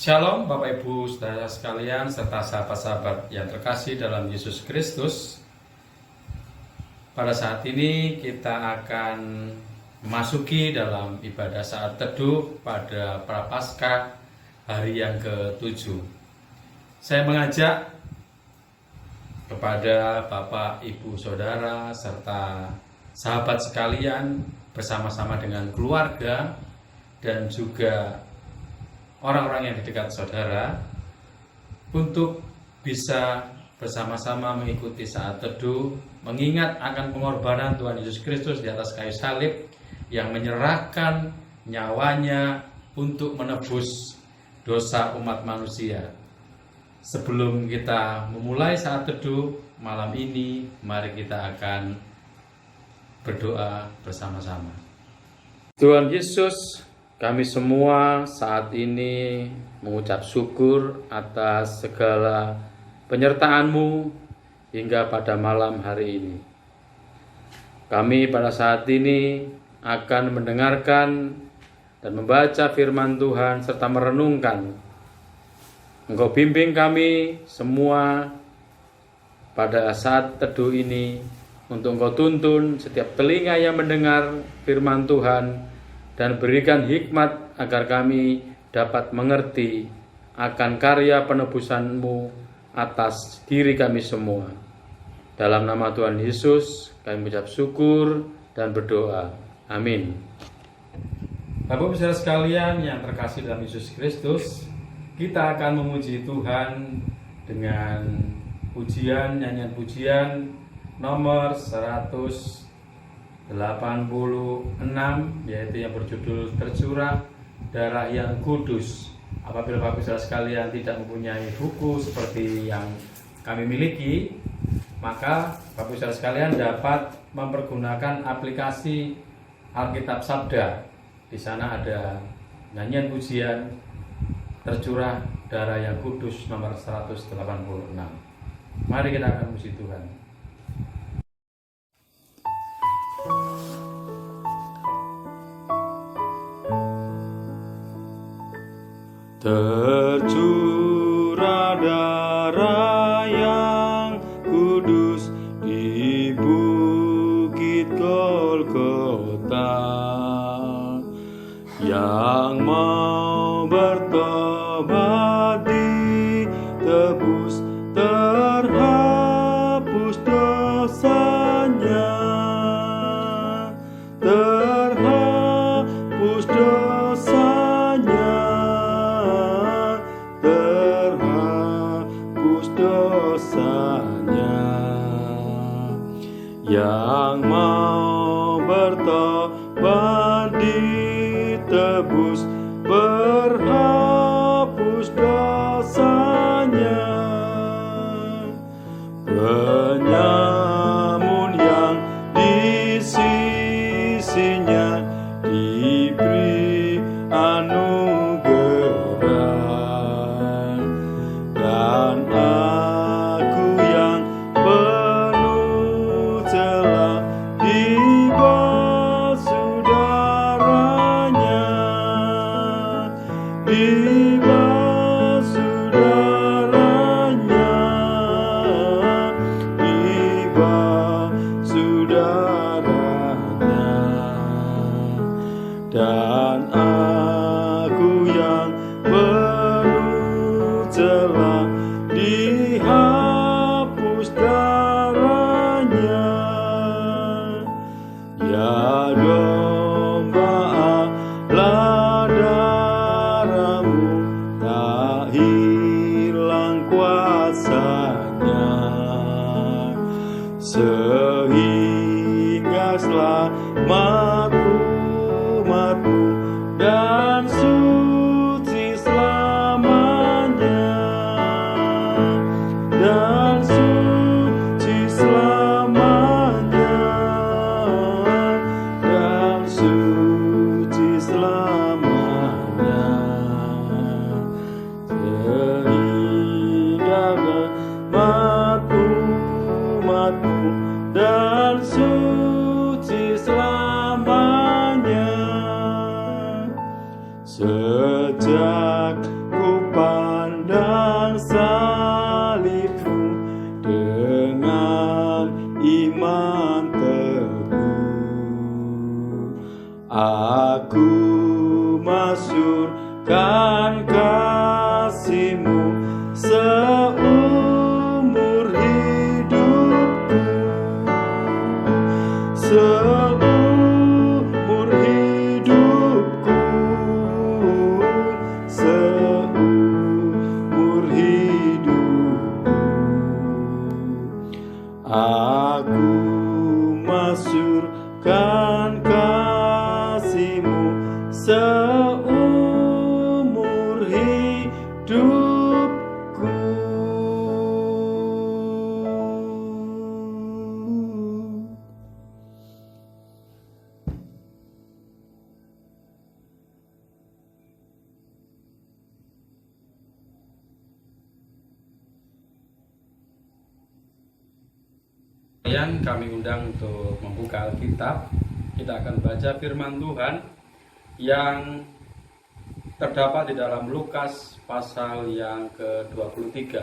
Shalom Bapak Ibu Saudara sekalian serta sahabat-sahabat yang terkasih dalam Yesus Kristus. Pada saat ini kita akan memasuki dalam ibadah saat teduh pada Prapaskah hari yang ke-7. Saya mengajak kepada Bapak, Ibu, Saudara serta sahabat sekalian bersama-sama dengan keluarga dan juga orang-orang yang di dekat saudara untuk bisa bersama-sama mengikuti saat teduh, mengingat akan pengorbanan Tuhan Yesus Kristus di atas kayu salib yang menyerahkan nyawanya untuk menebus dosa umat manusia. Sebelum kita memulai saat teduh malam ini, mari kita akan berdoa bersama-sama. Tuhan Yesus, kami semua saat ini mengucap syukur atas segala penyertaan-Mu hingga pada malam hari ini. Kami pada saat ini akan mendengarkan dan membaca firman Tuhan serta merenungkan. Engkau bimbing kami semua pada saat teduh ini untuk Engkau tuntun setiap telinga yang mendengar firman Tuhan dan berikan hikmat agar kami dapat mengerti akan karya penebusan-Mu atas diri kami semua. Dalam nama Tuhan Yesus, kami mengucap syukur dan berdoa. Amin. Bapak-Ibu saudara sekalian yang terkasih dalam Yesus Kristus, kita akan memuji Tuhan dengan nyanyian pujian nomor 186, yaitu yang berjudul Tercurah Darah yang Kudus. Apabila Bapak saudara sekalian tidak mempunyai buku seperti yang kami miliki, maka Bapak saudara sekalian dapat mempergunakan aplikasi Alkitab Sabda. Di sana ada nyanyian pujian Tercurah Darah yang Kudus nomor 186. Mari kita akan memuji Tuhan. Tercurah darah yang kudus di bukit Golgota, yang mau bertobat ditebus, terhapus dosanya, terhapus dosanya, terhapus dosanya. Yang mau bertobat ditebus, berhapus dosanya. Penyamun yang di sisinya diberi anugerah, dan aku yang penuh celah dibasuh darahnya, dibasuh darahnya, dibasuh darahnya. Dan aku yang penuh celah dihapus darahnya. Ya domba Allah, darah-Mu tak hilang kuasanya, sehingga selamat umat-Mu dan suci selamanya, dan suci selamanya, dan suci selamanya, sehingga umat-Mu kasih-Mu seumur hidupku, seumur hidupku, seumur hidupku. Aku masyurkan kasih-Mu seumur hidupku. Yang kami undang untuk membuka Alkitab. Kita akan baca firman Tuhan yang terdapat di dalam Lukas pasal yang ke-23.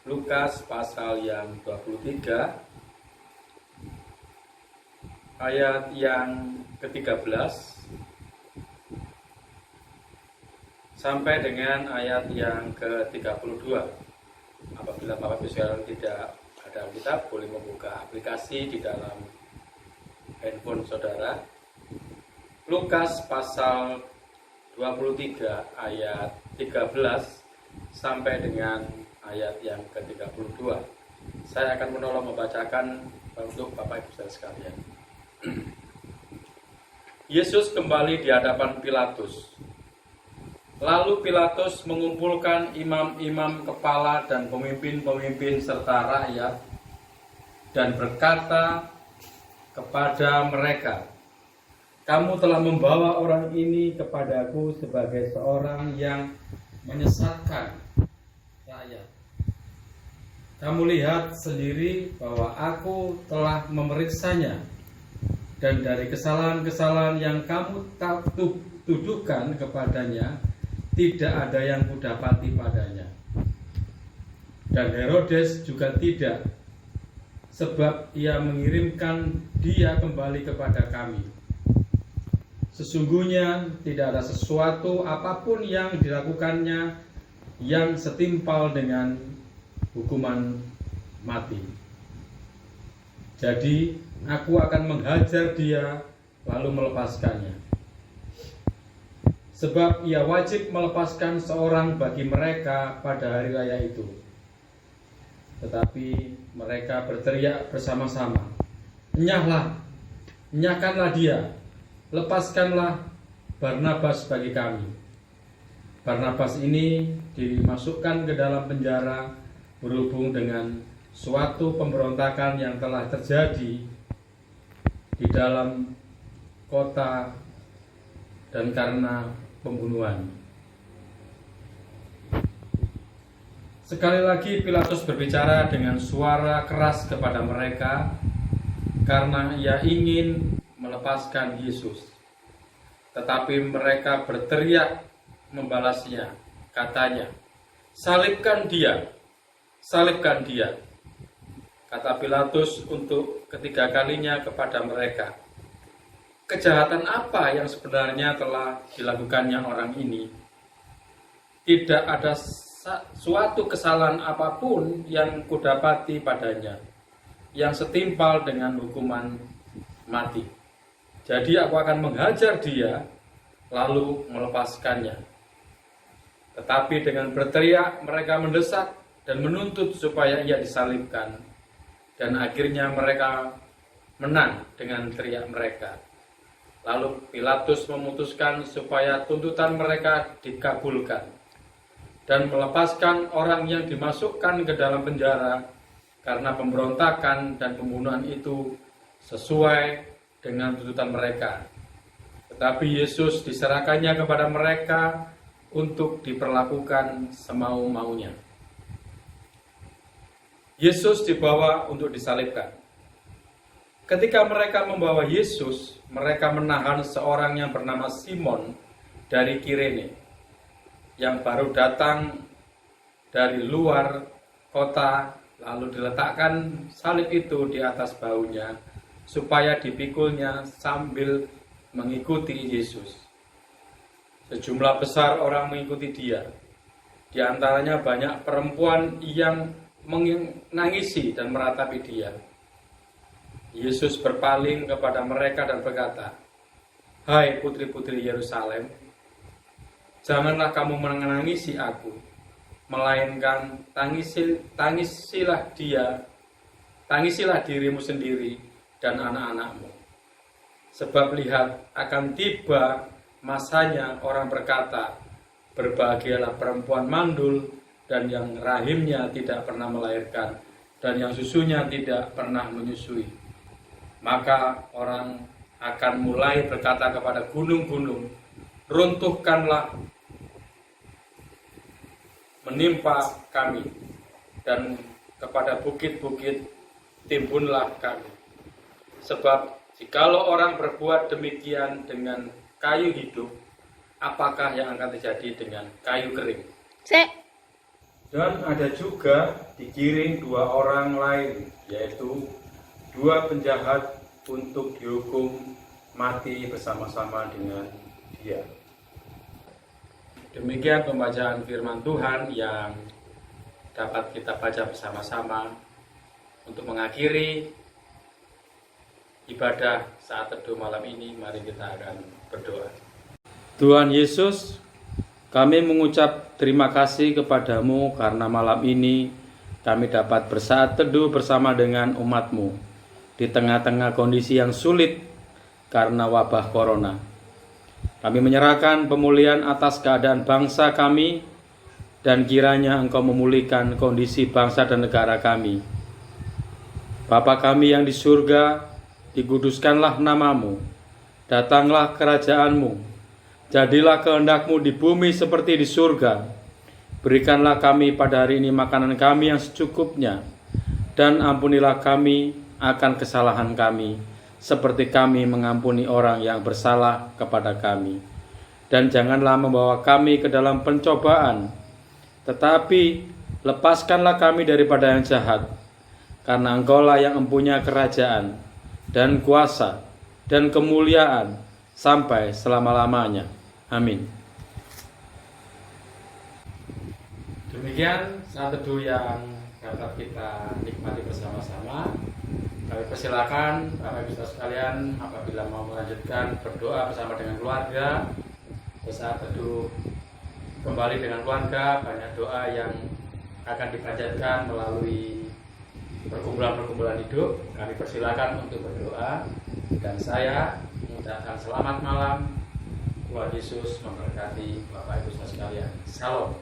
Lukas pasal yang 23 ayat yang ke-13 sampai dengan ayat yang ke-32. Apabila Bapak Ibu Saudara tidak ada Alkitab, boleh membuka aplikasi di dalam handphone saudara. Lukas pasal 23 ayat 13 sampai dengan ayat yang ke-32. Saya akan menolong membacakan untuk Bapak Ibu Saudara sekalian. Yesus kembali di hadapan Pilatus. Lalu Pilatus mengumpulkan imam-imam kepala dan pemimpin-pemimpin serta rakyat dan berkata kepada mereka, "Kamu telah membawa orang ini kepadaku sebagai seorang yang menyesatkan rakyat. Kamu lihat sendiri bahwa aku telah memeriksanya, dan dari kesalahan-kesalahan yang kamu tuduhkan kepadanya, tidak ada yang kudapati padanya. Dan Herodes juga tidak, sebab ia mengirimkan dia kembali kepada kami. Sesungguhnya tidak ada sesuatu apapun yang dilakukannya yang setimpal dengan hukuman mati. Jadi aku akan menghajar dia lalu melepaskannya. Sebab ia wajib melepaskan seorang bagi mereka pada hari raya itu." Tetapi mereka berteriak bersama-sama, "Enyahkanlah dia, lepaskanlah Barnabas bagi kami." Barnabas ini dimasukkan ke dalam penjara berhubung dengan suatu pemberontakan yang telah terjadi di dalam kota dan karena pembunuhan. Sekali lagi Pilatus berbicara dengan suara keras kepada mereka karena ia ingin melepaskan Yesus. Tetapi mereka berteriak membalasnya, katanya, "Salibkan dia, salibkan dia." Kata Pilatus untuk ketiga kalinya kepada mereka, "Kejahatan apa yang sebenarnya telah dilakukannya orang ini? Tidak ada suatu kesalahan apapun yang kudapati padanya yang setimpal dengan hukuman mati. Jadi aku akan menghajar dia lalu melepaskannya." Tetapi dengan berteriak mereka mendesak dan menuntut supaya ia disalibkan. Dan akhirnya mereka menang dengan teriak mereka. Lalu Pilatus memutuskan supaya tuntutan mereka dikabulkan dan melepaskan orang yang dimasukkan ke dalam penjara karena pemberontakan dan pembunuhan itu sesuai dengan tuntutan mereka. Tetapi Yesus diserahkannya kepada mereka untuk diperlakukan semau-maunya. Yesus dibawa untuk disalibkan. Ketika mereka membawa Yesus, mereka menahan seorang yang bernama Simon dari Kirene, yang baru datang dari luar kota, lalu diletakkan salib itu di atas bahunya, supaya dipikulnya sambil mengikuti Yesus. Sejumlah besar orang mengikuti dia. Di antaranya banyak perempuan yang menangisi dan meratapi dia. Yesus berpaling kepada mereka dan berkata, "Hai putri-putri Yerusalem, janganlah kamu menangisi aku, melainkan tangisilah dirimu sendiri dan anak-anakmu. Sebab lihat, akan tiba masanya orang berkata, berbahagialah perempuan mandul dan yang rahimnya tidak pernah melahirkan dan yang susunya tidak pernah menyusui. Maka orang akan mulai berkata kepada gunung-gunung, runtuhkanlah, menimpa kami, dan kepada bukit-bukit timbunlah kami. Sebab jikalau orang berbuat demikian dengan kayu hidup, apakah yang akan terjadi dengan kayu kering?" Dan ada juga digiring 2 orang lain, yaitu 2 penjahat untuk dihukum mati bersama-sama dengan dia. Demikian pembacaan firman Tuhan yang dapat kita baca bersama-sama untuk mengakhiri ibadah saat teduh malam ini. Mari kita akan berdoa. Tuhan Yesus, kami mengucap terima kasih kepadamu karena malam ini kami dapat bersaat teduh bersama dengan umat-Mu di tengah-tengah kondisi yang sulit karena wabah corona. Kami menyerahkan pemulihan atas keadaan bangsa kami dan kiranya Engkau memulihkan kondisi bangsa dan negara kami. Bapa kami yang di surga, dikuduskanlah nama-Mu, datanglah kerajaan-Mu. Jadilah kehendak-Mu di bumi seperti di surga. Berikanlah kami pada hari ini makanan kami yang secukupnya, dan ampunilah kami akan kesalahan kami, seperti kami mengampuni orang yang bersalah kepada kami. Dan janganlah membawa kami ke dalam pencobaan, tetapi lepaskanlah kami daripada yang jahat, karena Engkau-lah yang mempunyai kerajaan, dan kuasa, dan kemuliaan, sampai selama-lamanya. Amin. Demikian saat teduh yang dapat kita nikmati bersama-sama. Kami persilakan Bapak Ibu sekalian apabila mau melanjutkan berdoa bersama dengan keluarga. Saat teduh kembali dengan keluarga, banyak doa yang akan dipanjatkan melalui perkumpulan-perkumpulan hidup. Kami persilakan untuk berdoa dan saya mengucapkan selamat malam. Tuhan Yesus memberkati Bapak Ibu sekalian. Shalom.